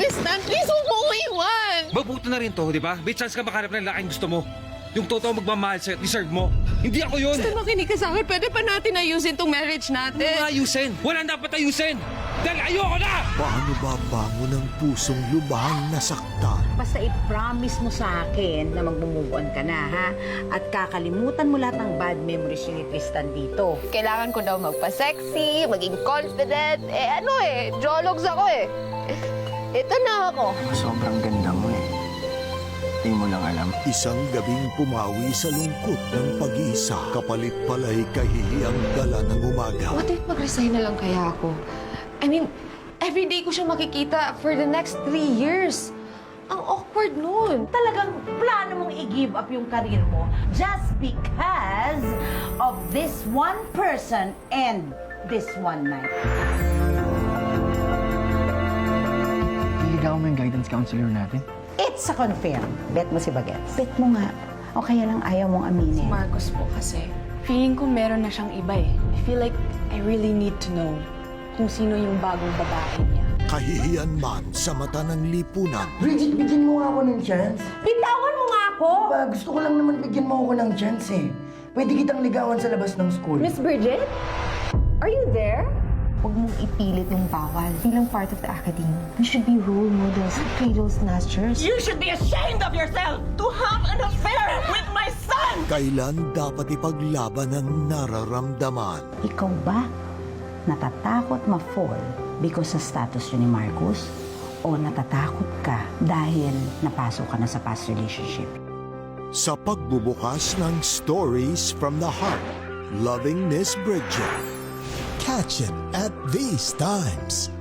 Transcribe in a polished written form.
Tristan, please huwag mo ko iwan! Mabuto na rin to, di ba? May chance ka makahanap ng lalaking gusto mo. Yung totoo magmamahal sa'yo at deserve mo. Hindi ako yun! Tristan, makinig ka sa akin. Pwede pa natin ayusin tong marriage Ano natin. nga ayusin? Walang dapat ayusin! Dahil ayoko na! Paano babangon ang pusong lubhang nasaktan? Basta i-promise mo sa akin na mag-move on ka na, ha? At kakalimutan mo lahat ng bad memories ni Tristan dito. Kailangan ko daw magpa-sexy, maging confident. Jologs ako eh. Ito na ako. Sobrang ganda mo eh. Di mo lang alam. Isang gabing pumawi sa lungkot ng pag-iisa. Kapalit pala'y kahihiyang dala ng umaga. What if mag-resign na lang kaya ako? I mean, everyday ko siya makikita for the next 3 years. Ang awkward nun. Talagang plano mong i-give up yung karir mo just because of this one person and this one night. Niligaw mo yung guidance counselor natin? It's a confirm. Bet mo si Bagets. Bet mo nga. O kaya lang ayaw mong aminin. Marcos po kasi, feeling ko meron na siyang iba eh. I feel like I really need to know kung sino yung bagong babae niya. Kahihiyan man sa mata ng lipunan. Bridget, bigyan mo nga ako ng chance. Bitawan mo nga ako! Diba, gusto ko lang naman bigyan mo ako ng chance eh. Pwede kitang ligawan sa labas ng school. Miss Bridget? Are you there? Huwag mong ipilit yung bawal. Bilang part of the academy, we should be role models, cradle snatchers. You should be ashamed of yourself to have an affair with my son! Kailan dapat ipaglaban ang nararamdaman? Ikaw ba natatakot ma-fall because sa status yun ni Marcos? O natatakot ka dahil napasok ka na sa past relationship? Sa pagbubukas ng Stories from the Heart, Loving Miss Bridget. Catch it at these times.